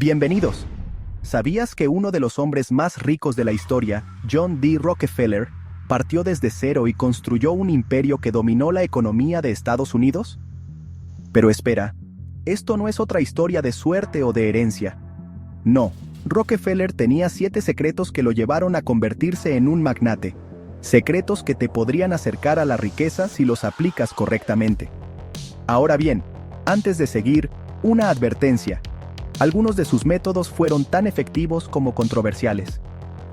Bienvenidos. ¿Sabías que uno de los hombres más ricos de la historia, John D. Rockefeller, partió desde cero y construyó un imperio que dominó la economía de Estados Unidos? Pero espera, esto no es otra historia de suerte o de herencia. No, Rockefeller tenía 7 secretos que lo llevaron a convertirse en un magnate. Secretos que te podrían acercar a la riqueza si los aplicas correctamente. Ahora bien, antes de seguir, una advertencia. Algunos de sus métodos fueron tan efectivos como controversiales.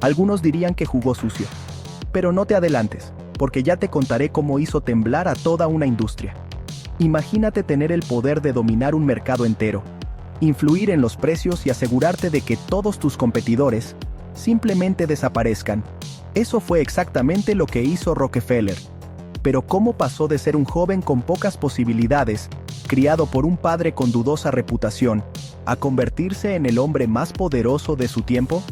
Algunos dirían que jugó sucio. Pero no te adelantes, porque ya te contaré cómo hizo temblar a toda una industria. Imagínate tener el poder de dominar un mercado entero, influir en los precios y asegurarte de que todos tus competidores simplemente desaparezcan. Eso fue exactamente lo que hizo Rockefeller. Pero ¿cómo pasó de ser un joven con pocas posibilidades, criado por un padre con dudosa reputación, a convertirse en el hombre más poderoso de su tiempo?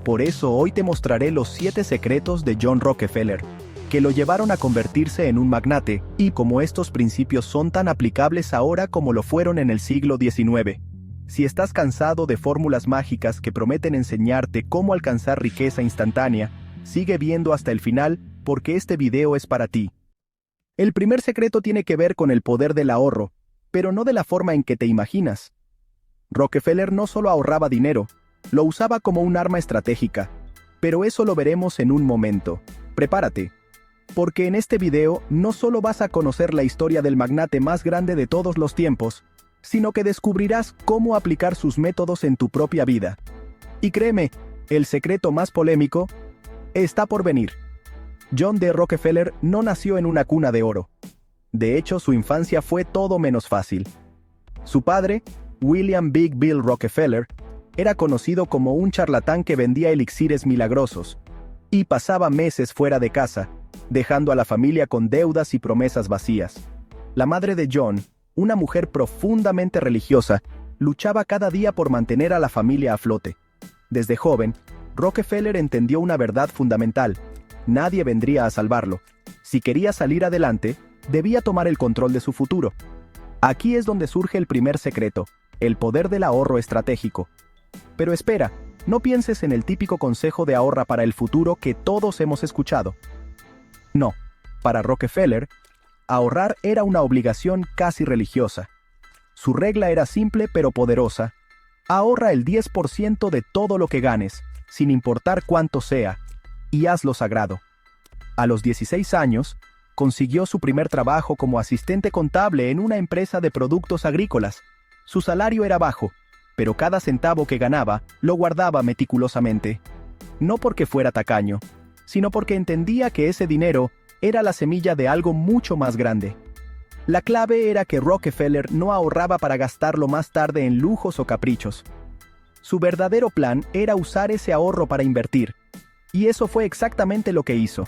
Por eso hoy te mostraré los 7 secretos de John Rockefeller, que lo llevaron a convertirse en un magnate, y como estos principios son tan aplicables ahora como lo fueron en el siglo XIX. Si estás cansado de fórmulas mágicas que prometen enseñarte cómo alcanzar riqueza instantánea, sigue viendo hasta el final, porque este video es para ti. El primer secreto tiene que ver con el poder del ahorro, pero no de la forma en que te imaginas. Rockefeller no solo ahorraba dinero, lo usaba como un arma estratégica, pero eso lo veremos en un momento. Prepárate, porque en este video no solo vas a conocer la historia del magnate más grande de todos los tiempos, sino que descubrirás cómo aplicar sus métodos en tu propia vida. Y créeme, el secreto más polémico está por venir. John D. Rockefeller no nació en una cuna de oro. De hecho, su infancia fue todo menos fácil. Su padre, William Big Bill Rockefeller, era conocido como un charlatán que vendía elixires milagrosos, y pasaba meses fuera de casa, dejando a la familia con deudas y promesas vacías. La madre de John, una mujer profundamente religiosa, luchaba cada día por mantener a la familia a flote. Desde joven, Rockefeller entendió una verdad fundamental: nadie vendría a salvarlo. Si quería salir adelante, debía tomar el control de su futuro. Aquí es donde surge el primer secreto, el poder del ahorro estratégico. Pero espera, no pienses en el típico consejo de ahorra para el futuro que todos hemos escuchado. No, para Rockefeller, ahorrar era una obligación casi religiosa. Su regla era simple pero poderosa: ahorra el 10% de todo lo que ganes, sin importar cuánto sea, y hazlo sagrado. A los 16 años, consiguió su primer trabajo como asistente contable en una empresa de productos agrícolas. Su salario era bajo, pero cada centavo que ganaba lo guardaba meticulosamente. No porque fuera tacaño, sino porque entendía que ese dinero era la semilla de algo mucho más grande. La clave era que Rockefeller no ahorraba para gastarlo más tarde en lujos o caprichos. Su verdadero plan era usar ese ahorro para invertir. Y eso fue exactamente lo que hizo.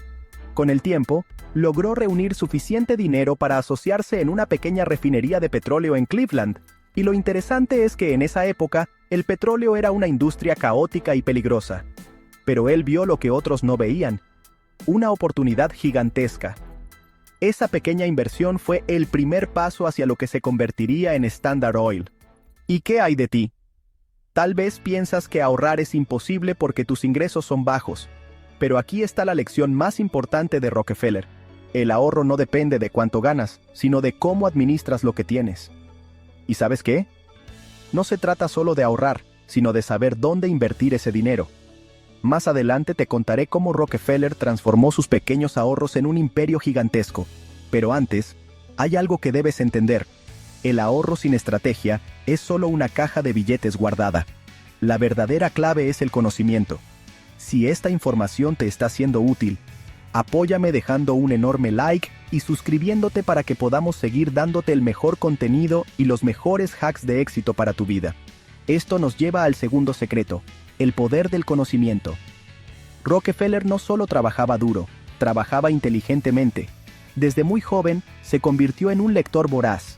Con el tiempo, logró reunir suficiente dinero para asociarse en una pequeña refinería de petróleo en Cleveland. Y lo interesante es que en esa época, el petróleo era una industria caótica y peligrosa. Pero él vio lo que otros no veían: una oportunidad gigantesca. Esa pequeña inversión fue el primer paso hacia lo que se convertiría en Standard Oil. ¿Y qué hay de ti? Tal vez piensas que ahorrar es imposible porque tus ingresos son bajos. Pero aquí está la lección más importante de Rockefeller. El ahorro no depende de cuánto ganas, sino de cómo administras lo que tienes. ¿Y sabes qué? No se trata solo de ahorrar, sino de saber dónde invertir ese dinero. Más adelante te contaré cómo Rockefeller transformó sus pequeños ahorros en un imperio gigantesco. Pero antes, hay algo que debes entender. El ahorro sin estrategia es solo una caja de billetes guardada. La verdadera clave es el conocimiento. Si esta información te está siendo útil, apóyame dejando un enorme like y suscribiéndote para que podamos seguir dándote el mejor contenido y los mejores hacks de éxito para tu vida. Esto nos lleva al segundo secreto: el poder del conocimiento. Rockefeller no solo trabajaba duro, trabajaba inteligentemente. Desde muy joven, se convirtió en un lector voraz.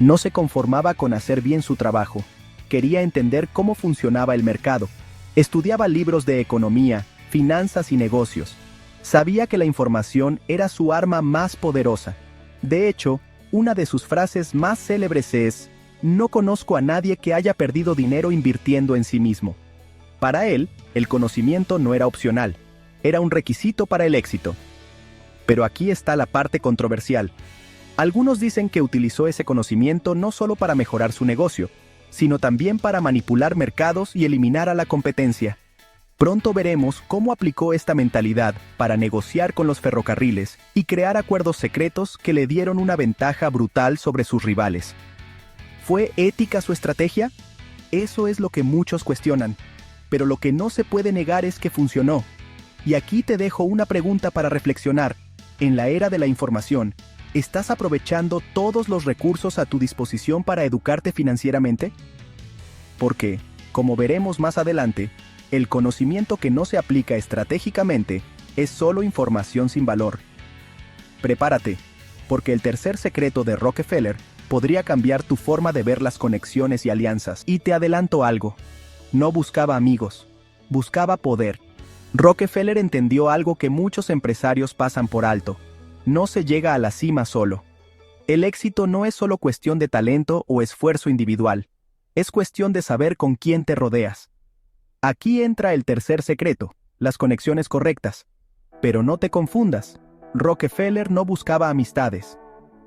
No se conformaba con hacer bien su trabajo. Quería entender cómo funcionaba el mercado. Estudiaba libros de economía, finanzas y negocios. Sabía que la información era su arma más poderosa. De hecho, una de sus frases más célebres es: No conozco a nadie que haya perdido dinero invirtiendo en sí mismo. Para él, el conocimiento no era opcional, era un requisito para el éxito. Pero aquí está la parte controversial. Algunos dicen que utilizó ese conocimiento no solo para mejorar su negocio, sino también para manipular mercados y eliminar a la competencia. Pronto veremos cómo aplicó esta mentalidad para negociar con los ferrocarriles y crear acuerdos secretos que le dieron una ventaja brutal sobre sus rivales. ¿Fue ética su estrategia? Eso es lo que muchos cuestionan, pero lo que no se puede negar es que funcionó. Y aquí te dejo una pregunta para reflexionar. En la era de la información, ¿estás aprovechando todos los recursos a tu disposición para educarte financieramente? Porque, como veremos más adelante, el conocimiento que no se aplica estratégicamente es solo información sin valor. Prepárate, porque el tercer secreto de Rockefeller podría cambiar tu forma de ver las conexiones y alianzas. Y te adelanto algo. No buscaba amigos, buscaba poder. Rockefeller entendió algo que muchos empresarios pasan por alto. No se llega a la cima solo. El éxito no es solo cuestión de talento o esfuerzo individual. Es cuestión de saber con quién te rodeas. Aquí entra el tercer secreto, las conexiones correctas. Pero no te confundas, Rockefeller no buscaba amistades.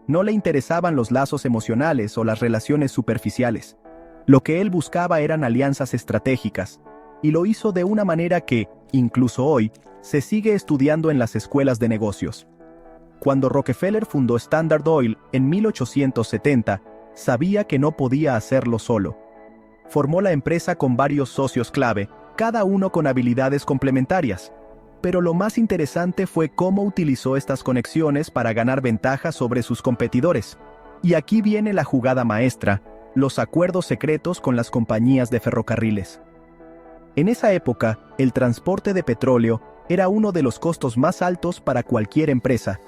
No le interesaban los lazos emocionales o las relaciones superficiales. Lo que él buscaba eran alianzas estratégicas, y lo hizo de una manera que, incluso hoy, se sigue estudiando en las escuelas de negocios. Cuando Rockefeller fundó Standard Oil en 1870, sabía que no podía hacerlo solo. Formó la empresa con varios socios clave, cada uno con habilidades complementarias. Pero lo más interesante fue cómo utilizó estas conexiones para ganar ventaja sobre sus competidores. Y aquí viene la jugada maestra, los acuerdos secretos con las compañías de ferrocarriles. En esa época, el transporte de petróleo era uno de los costos más altos para cualquier empresa.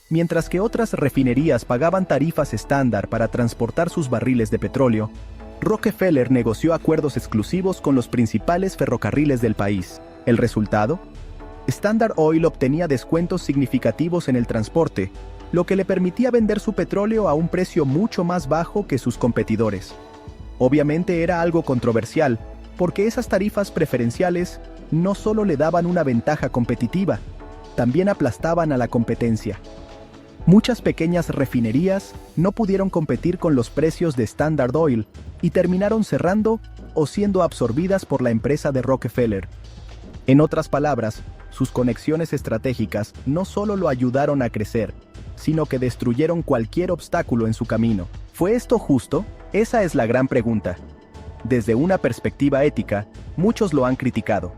Mientras que otras refinerías pagaban tarifas estándar para transportar sus barriles de petróleo, Rockefeller negoció acuerdos exclusivos con los principales ferrocarriles del país. ¿El resultado? Standard Oil obtenía descuentos significativos en el transporte, lo que le permitía vender su petróleo a un precio mucho más bajo que sus competidores. Obviamente era algo controversial, porque esas tarifas preferenciales no solo le daban una ventaja competitiva, también aplastaban a la competencia. Muchas pequeñas refinerías no pudieron competir con los precios de Standard Oil y terminaron cerrando o siendo absorbidas por la empresa de Rockefeller. En otras palabras, sus conexiones estratégicas no solo lo ayudaron a crecer, sino que destruyeron cualquier obstáculo en su camino. ¿Fue esto justo? Esa es la gran pregunta. Desde una perspectiva ética, muchos lo han criticado.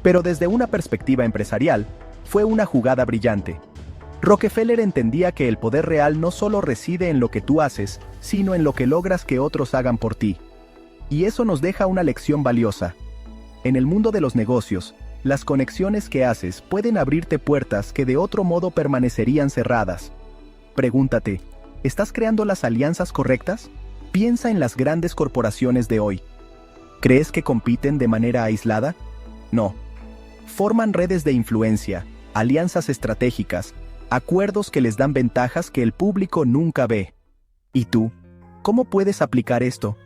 Pero desde una perspectiva empresarial, fue una jugada brillante. Rockefeller entendía que el poder real no solo reside en lo que tú haces, sino en lo que logras que otros hagan por ti. Y eso nos deja una lección valiosa. En el mundo de los negocios, las conexiones que haces pueden abrirte puertas que de otro modo permanecerían cerradas. Pregúntate, ¿estás creando las alianzas correctas? Piensa en las grandes corporaciones de hoy. ¿Crees que compiten de manera aislada? No. Forman redes de influencia, alianzas estratégicas, acuerdos que les dan ventajas que el público nunca ve. ¿Y tú? ¿Cómo puedes aplicar esto?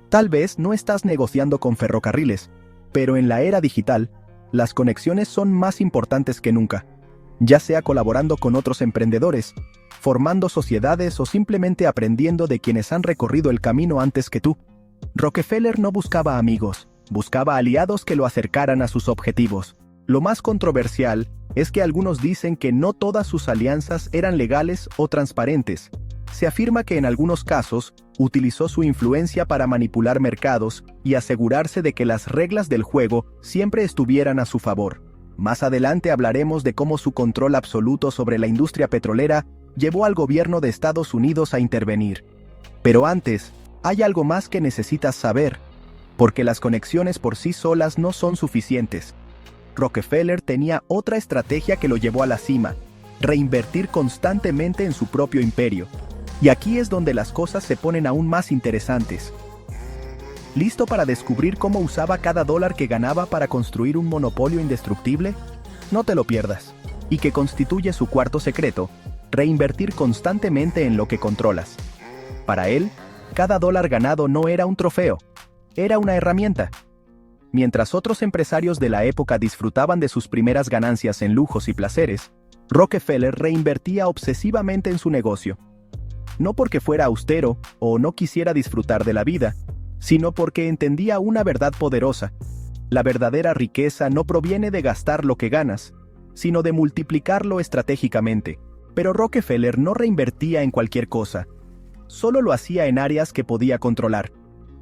Tal vez no estás negociando con ferrocarriles, pero en la era digital, las conexiones son más importantes que nunca, ya sea colaborando con otros emprendedores, formando sociedades o simplemente aprendiendo de quienes han recorrido el camino antes que tú. Rockefeller no buscaba amigos, buscaba aliados que lo acercaran a sus objetivos. Lo más controversial es que algunos dicen que no todas sus alianzas eran legales o transparentes. Se afirma que en algunos casos, utilizó su influencia para manipular mercados y asegurarse de que las reglas del juego siempre estuvieran a su favor. Más adelante hablaremos de cómo su control absoluto sobre la industria petrolera llevó al gobierno de Estados Unidos a intervenir. Pero antes, hay algo más que necesitas saber, porque las conexiones por sí solas no son suficientes. Rockefeller tenía otra estrategia que lo llevó a la cima: reinvertir constantemente en su propio imperio. Y aquí es donde las cosas se ponen aún más interesantes. ¿Listo para descubrir cómo usaba cada dólar que ganaba para construir un monopolio indestructible? No te lo pierdas. Y que constituye su cuarto secreto: reinvertir constantemente en lo que controlas. Para él, Cada dólar ganado no era un trofeo, era una herramienta. Mientras otros empresarios de la época disfrutaban de sus primeras ganancias en lujos y placeres, Rockefeller reinvertía obsesivamente en su negocio. No porque fuera austero o no quisiera disfrutar de la vida, sino porque entendía una verdad poderosa. La verdadera riqueza no proviene de gastar lo que ganas, sino de multiplicarlo estratégicamente. Pero Rockefeller no reinvertía en cualquier cosa. Solo lo hacía en áreas que podía controlar.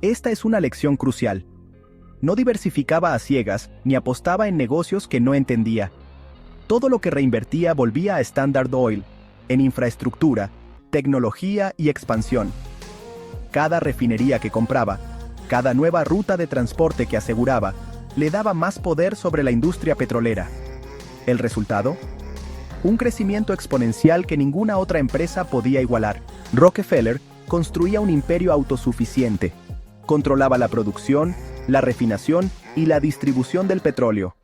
Esta es una lección crucial. No diversificaba a ciegas ni apostaba en negocios que no entendía. Todo lo que reinvertía volvía a Standard Oil, en infraestructura, tecnología y expansión. Cada refinería que compraba, cada nueva ruta de transporte que aseguraba, le daba más poder sobre la industria petrolera. ¿El resultado? Un crecimiento exponencial que ninguna otra empresa podía igualar. Rockefeller construía un imperio autosuficiente. Controlaba la producción, la refinación y la distribución del petróleo.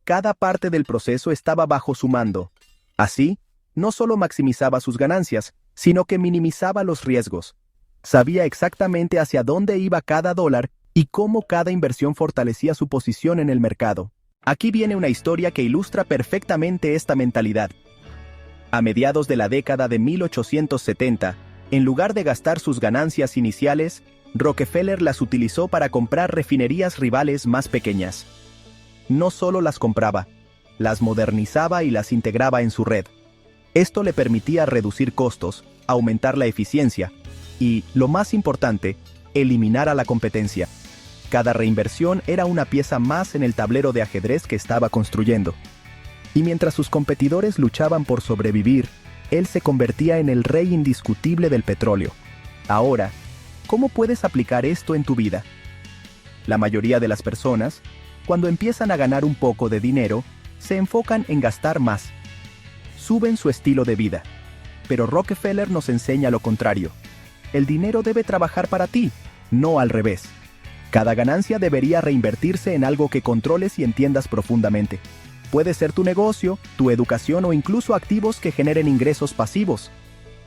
Cada parte del proceso estaba bajo su mando. Así, no solo maximizaba sus ganancias, sino que minimizaba los riesgos. Sabía exactamente hacia dónde iba cada dólar y cómo cada inversión fortalecía su posición en el mercado. Aquí viene una historia que ilustra perfectamente esta mentalidad. A mediados de la década de 1870, en lugar de gastar sus ganancias iniciales, Rockefeller las utilizó para comprar refinerías rivales más pequeñas. No solo las compraba, las modernizaba y las integraba en su red. Esto le permitía reducir costos, aumentar la eficiencia y, lo más importante, eliminar a la competencia. Cada reinversión era una pieza más en el tablero de ajedrez que estaba construyendo. Y mientras sus competidores luchaban por sobrevivir, él se convertía en el rey indiscutible del petróleo. Ahora, ¿cómo puedes aplicar esto en tu vida? La mayoría de las personas, cuando empiezan a ganar un poco de dinero, se enfocan en gastar más. Suben su estilo de vida. Pero Rockefeller nos enseña lo contrario. El dinero debe trabajar para ti, no al revés. Cada ganancia debería reinvertirse en algo que controles y entiendas profundamente. Puede ser tu negocio, tu educación o incluso activos que generen ingresos pasivos.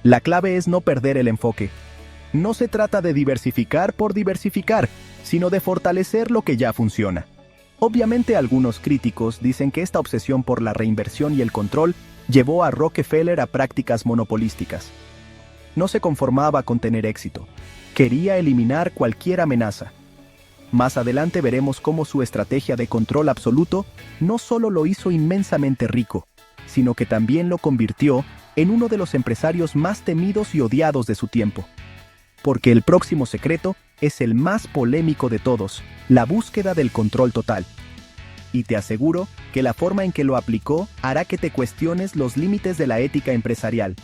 La clave es no perder el enfoque. No se trata de diversificar por diversificar, sino de fortalecer lo que ya funciona. Obviamente algunos críticos dicen que esta obsesión por la reinversión y el control llevó a Rockefeller a prácticas monopolísticas. No se conformaba con tener éxito. Quería eliminar cualquier amenaza. Más adelante veremos cómo su estrategia de control absoluto no solo lo hizo inmensamente rico, sino que también lo convirtió en uno de los empresarios más temidos y odiados de su tiempo. Porque el próximo secreto es el más polémico de todos, la búsqueda del control total. Y te aseguro que la forma en que lo aplicó hará que te cuestiones los límites de la ética empresarial.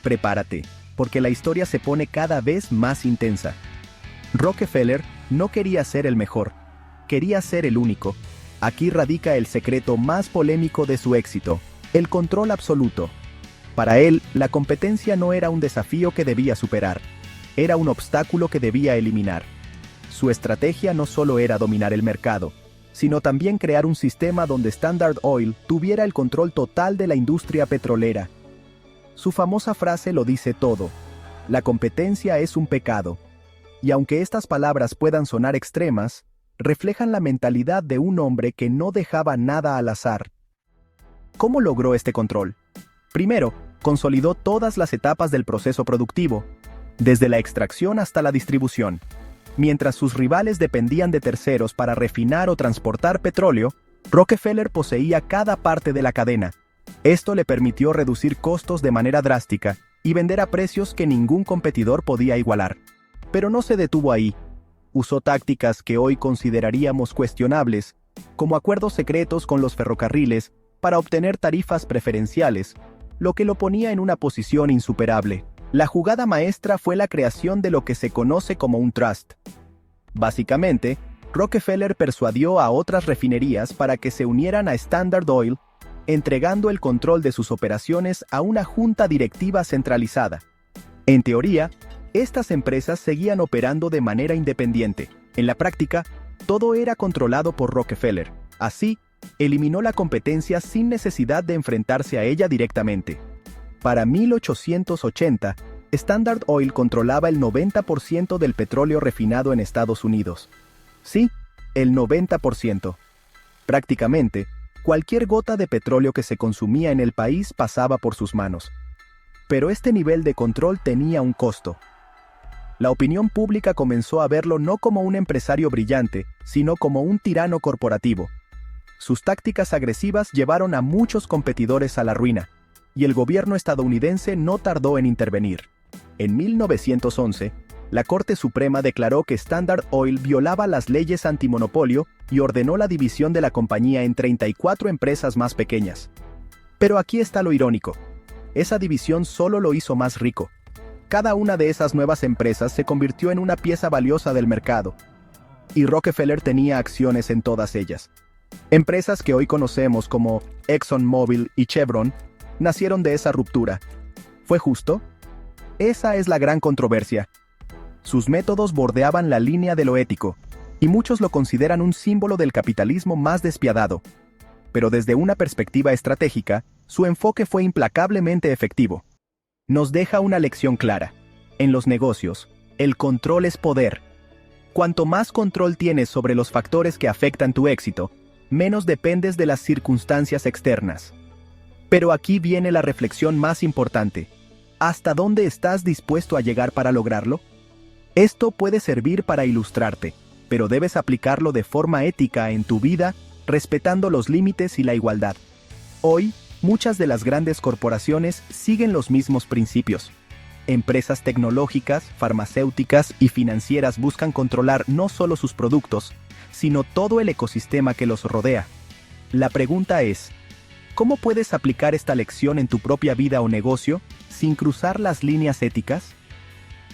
Prepárate, porque la historia se pone cada vez más intensa. Rockefeller no quería ser el mejor, quería ser el único. Aquí radica el secreto más polémico de su éxito, el control absoluto. Para él, la competencia no era un desafío que debía superar, era un obstáculo que debía eliminar. Su estrategia no solo era dominar el mercado, sino también crear un sistema donde Standard Oil tuviera el control total de la industria petrolera. Su famosa frase lo dice todo: la competencia es un pecado. Y aunque estas palabras puedan sonar extremas, reflejan la mentalidad de un hombre que no dejaba nada al azar. ¿Cómo logró este control? Primero, consolidó todas las etapas del proceso productivo, desde la extracción hasta la distribución. Mientras sus rivales dependían de terceros para refinar o transportar petróleo, Rockefeller poseía cada parte de la cadena. Esto le permitió reducir costos de manera drástica y vender a precios que ningún competidor podía igualar. Pero no se detuvo ahí. Usó tácticas que hoy consideraríamos cuestionables, como acuerdos secretos con los ferrocarriles para obtener tarifas preferenciales, lo que lo ponía en una posición insuperable. La jugada maestra fue la creación de lo que se conoce como un trust. Básicamente, Rockefeller persuadió a otras refinerías para que se unieran a Standard Oil, entregando el control de sus operaciones a una junta directiva centralizada. En teoría, estas empresas seguían operando de manera independiente. En la práctica, todo era controlado por Rockefeller. Así, eliminó la competencia sin necesidad de enfrentarse a ella directamente. Para 1880, Standard Oil controlaba el 90% del petróleo refinado en Estados Unidos. Sí, el 90%. Prácticamente, cualquier gota de petróleo que se consumía en el país pasaba por sus manos. Pero este nivel de control tenía un costo. La opinión pública comenzó a verlo no como un empresario brillante, sino como un tirano corporativo. Sus tácticas agresivas llevaron a muchos competidores a la ruina, y el gobierno estadounidense no tardó en intervenir. En 1911, la Corte Suprema declaró que Standard Oil violaba las leyes antimonopolio y ordenó la división de la compañía en 34 empresas más pequeñas. Pero aquí está lo irónico. Esa división solo lo hizo más rico. Cada una de esas nuevas empresas se convirtió en una pieza valiosa del mercado, y Rockefeller tenía acciones en todas ellas. Empresas que hoy conocemos como ExxonMobil y Chevron nacieron de esa ruptura. ¿Fue justo? Esa es la gran controversia. Sus métodos bordeaban la línea de lo ético, y muchos lo consideran un símbolo del capitalismo más despiadado. Pero desde una perspectiva estratégica, su enfoque fue implacablemente efectivo. Nos deja una lección clara. En los negocios, el control es poder. Cuanto más control tienes sobre los factores que afectan tu éxito, menos dependes de las circunstancias externas. Pero aquí viene la reflexión más importante. ¿Hasta dónde estás dispuesto a llegar para lograrlo? Esto puede servir para ilustrarte, pero debes aplicarlo de forma ética en tu vida, respetando los límites y la igualdad. Hoy, muchas de las grandes corporaciones siguen los mismos principios. Empresas tecnológicas, farmacéuticas y financieras buscan controlar no solo sus productos, sino todo el ecosistema que los rodea. La pregunta es, ¿cómo puedes aplicar esta lección en tu propia vida o negocio sin cruzar las líneas éticas?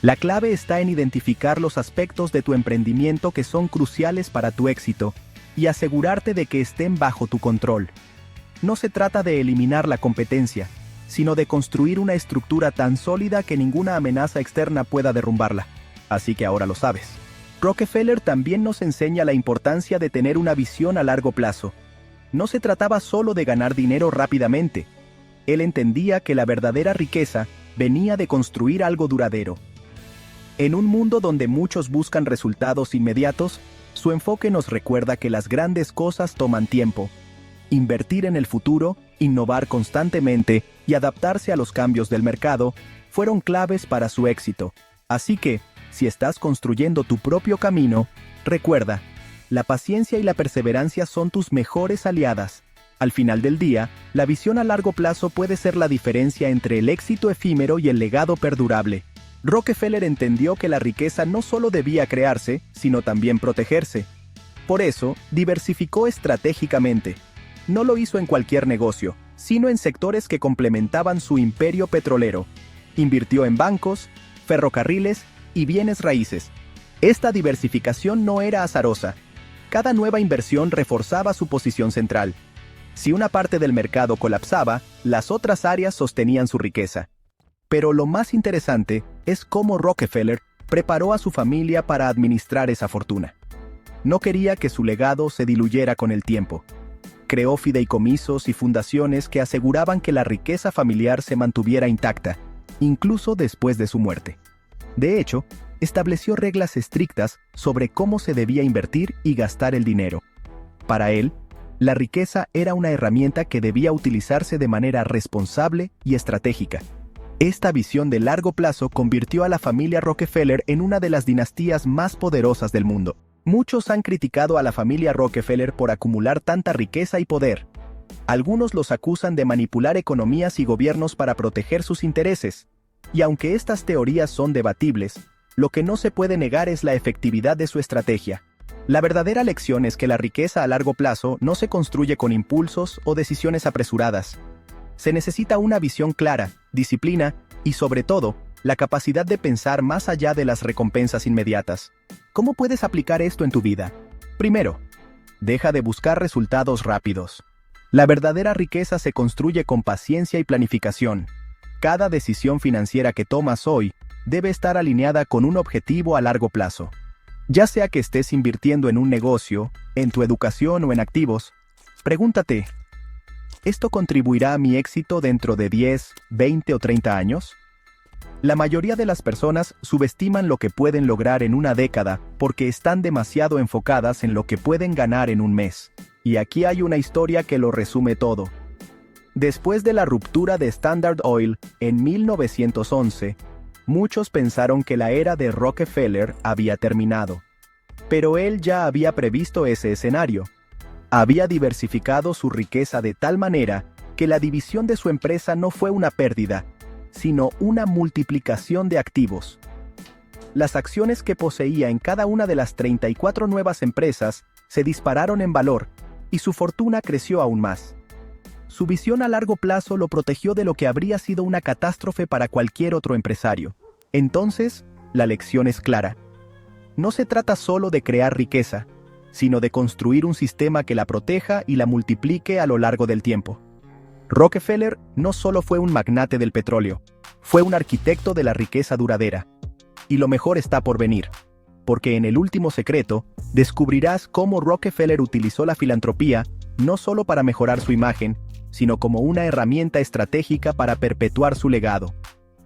La clave está en identificar los aspectos de tu emprendimiento que son cruciales para tu éxito y asegurarte de que estén bajo tu control. No se trata de eliminar la competencia, sino de construir una estructura tan sólida que ninguna amenaza externa pueda derrumbarla. Así que ahora lo sabes. Rockefeller también nos enseña la importancia de tener una visión a largo plazo. No se trataba solo de ganar dinero rápidamente. Él entendía que la verdadera riqueza venía de construir algo duradero. En un mundo donde muchos buscan resultados inmediatos, su enfoque nos recuerda que las grandes cosas toman tiempo. Invertir en el futuro, innovar constantemente y adaptarse a los cambios del mercado fueron claves para su éxito. Así que, si estás construyendo tu propio camino, recuerda, la paciencia y la perseverancia son tus mejores aliadas. Al final del día, la visión a largo plazo puede ser la diferencia entre el éxito efímero y el legado perdurable. Rockefeller entendió que la riqueza no solo debía crearse, sino también protegerse. Por eso, diversificó estratégicamente. No lo hizo en cualquier negocio, sino en sectores que complementaban su imperio petrolero. Invirtió en bancos, ferrocarriles y bienes raíces. Esta diversificación no era azarosa. Cada nueva inversión reforzaba su posición central. Si una parte del mercado colapsaba, las otras áreas sostenían su riqueza. Pero lo más interesante es cómo Rockefeller preparó a su familia para administrar esa fortuna. No quería que su legado se diluyera con el tiempo. Creó fideicomisos y fundaciones que aseguraban que la riqueza familiar se mantuviera intacta, incluso después de su muerte. De hecho, estableció reglas estrictas sobre cómo se debía invertir y gastar el dinero. Para él, la riqueza era una herramienta que debía utilizarse de manera responsable y estratégica. Esta visión de largo plazo convirtió a la familia Rockefeller en una de las dinastías más poderosas del mundo. Muchos han criticado a la familia Rockefeller por acumular tanta riqueza y poder. Algunos los acusan de manipular economías y gobiernos para proteger sus intereses. Y aunque estas teorías son debatibles, lo que no se puede negar es la efectividad de su estrategia. La verdadera lección es que la riqueza a largo plazo no se construye con impulsos o decisiones apresuradas. Se necesita una visión clara, disciplina y, sobre todo, la capacidad de pensar más allá de las recompensas inmediatas. ¿Cómo puedes aplicar esto en tu vida? Primero, deja de buscar resultados rápidos. La verdadera riqueza se construye con paciencia y planificación. Cada decisión financiera que tomas hoy debe estar alineada con un objetivo a largo plazo. Ya sea que estés invirtiendo en un negocio, en tu educación o en activos, pregúntate, ¿esto contribuirá a mi éxito dentro de 10, 20 o 30 años? La mayoría de las personas subestiman lo que pueden lograr en una década porque están demasiado enfocadas en lo que pueden ganar en un mes. Y aquí hay una historia que lo resume todo. Después de la ruptura de Standard Oil en 1911, muchos pensaron que la era de Rockefeller había terminado. Pero él ya había previsto ese escenario. Había diversificado su riqueza de tal manera que la división de su empresa no fue una pérdida, sino una multiplicación de activos. Las acciones que poseía en cada una de las 34 nuevas empresas se dispararon en valor, y su fortuna creció aún más. Su visión a largo plazo lo protegió de lo que habría sido una catástrofe para cualquier otro empresario. Entonces, la lección es clara. No se trata solo de crear riqueza, sino de construir un sistema que la proteja y la multiplique a lo largo del tiempo. Rockefeller no solo fue un magnate del petróleo, fue un arquitecto de la riqueza duradera. Y lo mejor está por venir, porque en el último secreto descubrirás cómo Rockefeller utilizó la filantropía no solo para mejorar su imagen, sino como una herramienta estratégica para perpetuar su legado.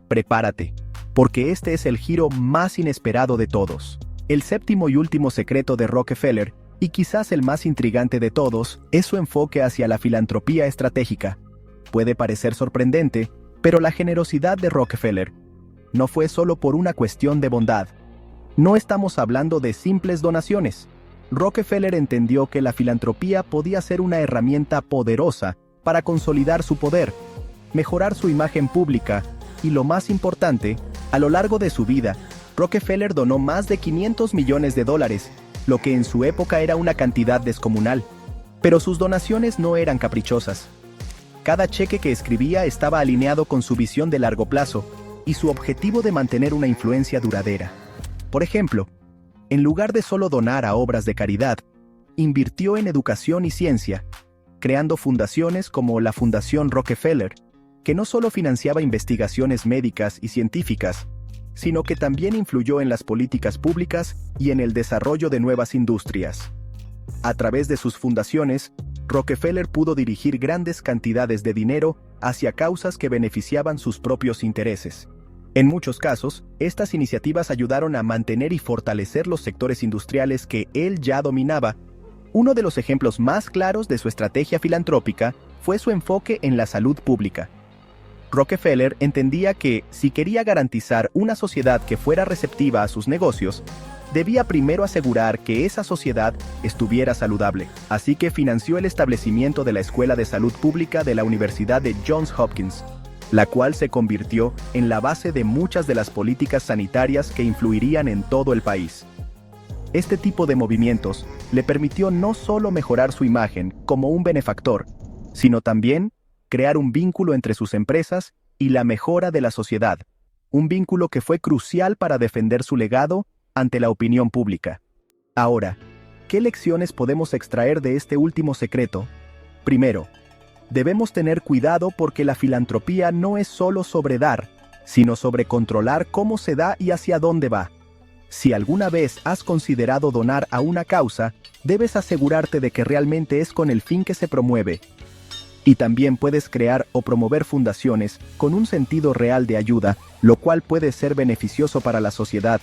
Prepárate, porque este es el giro más inesperado de todos. El séptimo y último secreto de Rockefeller, y quizás el más intrigante de todos, es su enfoque hacia la filantropía estratégica. Puede parecer sorprendente, pero la generosidad de Rockefeller no fue solo por una cuestión de bondad. No estamos hablando de simples donaciones. Rockefeller entendió que la filantropía podía ser una herramienta poderosa para consolidar su poder, mejorar su imagen pública y, lo más importante, a lo largo de su vida, Rockefeller donó más de $500 millones, lo que en su época era una cantidad descomunal. Pero sus donaciones no eran caprichosas. Cada cheque que escribía estaba alineado con su visión de largo plazo y su objetivo de mantener una influencia duradera. Por ejemplo, en lugar de solo donar a obras de caridad, invirtió en educación y ciencia, creando fundaciones como la Fundación Rockefeller, que no solo financiaba investigaciones médicas y científicas, sino que también influyó en las políticas públicas y en el desarrollo de nuevas industrias. A través de sus fundaciones, Rockefeller pudo dirigir grandes cantidades de dinero hacia causas que beneficiaban sus propios intereses. En muchos casos, estas iniciativas ayudaron a mantener y fortalecer los sectores industriales que él ya dominaba. Uno de los ejemplos más claros de su estrategia filantrópica fue su enfoque en la salud pública. Rockefeller entendía que, si quería garantizar una sociedad que fuera receptiva a sus negocios, debía primero asegurar que esa sociedad estuviera saludable. Así que financió el establecimiento de la Escuela de Salud Pública de la Universidad de Johns Hopkins, la cual se convirtió en la base de muchas de las políticas sanitarias que influirían en todo el país. Este tipo de movimientos le permitió no solo mejorar su imagen como un benefactor, sino también crear un vínculo entre sus empresas y la mejora de la sociedad, un vínculo que fue crucial para defender su legado ante la opinión pública. Ahora, ¿qué lecciones podemos extraer de este último secreto? Primero, debemos tener cuidado porque la filantropía no es solo sobre dar, sino sobre controlar cómo se da y hacia dónde va. Si alguna vez has considerado donar a una causa, debes asegurarte de que realmente es con el fin que se promueve. Y también puedes crear o promover fundaciones con un sentido real de ayuda, lo cual puede ser beneficioso para la sociedad,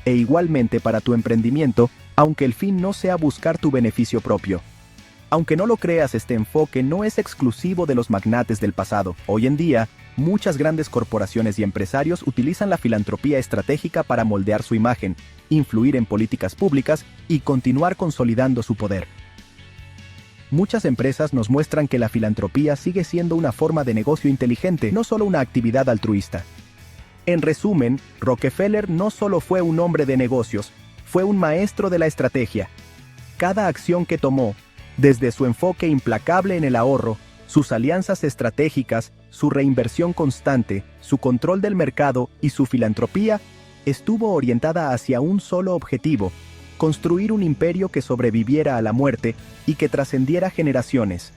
e igualmente para tu emprendimiento, aunque el fin no sea buscar tu beneficio propio. Aunque no lo creas, este enfoque no es exclusivo de los magnates del pasado. Hoy en día, muchas grandes corporaciones y empresarios utilizan la filantropía estratégica para moldear su imagen, influir en políticas públicas y continuar consolidando su poder. Muchas empresas nos muestran que la filantropía sigue siendo una forma de negocio inteligente, no solo una actividad altruista. En resumen, Rockefeller no solo fue un hombre de negocios, fue un maestro de la estrategia. Cada acción que tomó, desde su enfoque implacable en el ahorro, sus alianzas estratégicas, su reinversión constante, su control del mercado y su filantropía, estuvo orientada hacia un solo objetivo: construir un imperio que sobreviviera a la muerte y que trascendiera generaciones.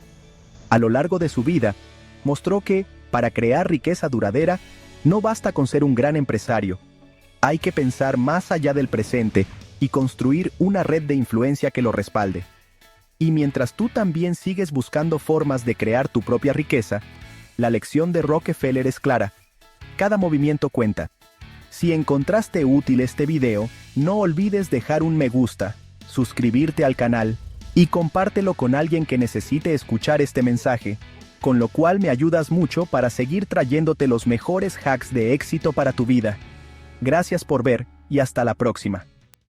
A lo largo de su vida, mostró que, para crear riqueza duradera, no basta con ser un gran empresario. Hay que pensar más allá del presente y construir una red de influencia que lo respalde. Y mientras tú también sigues buscando formas de crear tu propia riqueza, la lección de Rockefeller es clara. Cada movimiento cuenta. Si encontraste útil este video, no olvides dejar un me gusta, suscribirte al canal y compártelo con alguien que necesite escuchar este mensaje, con lo cual me ayudas mucho para seguir trayéndote los mejores hacks de éxito para tu vida. Gracias por ver y hasta la próxima.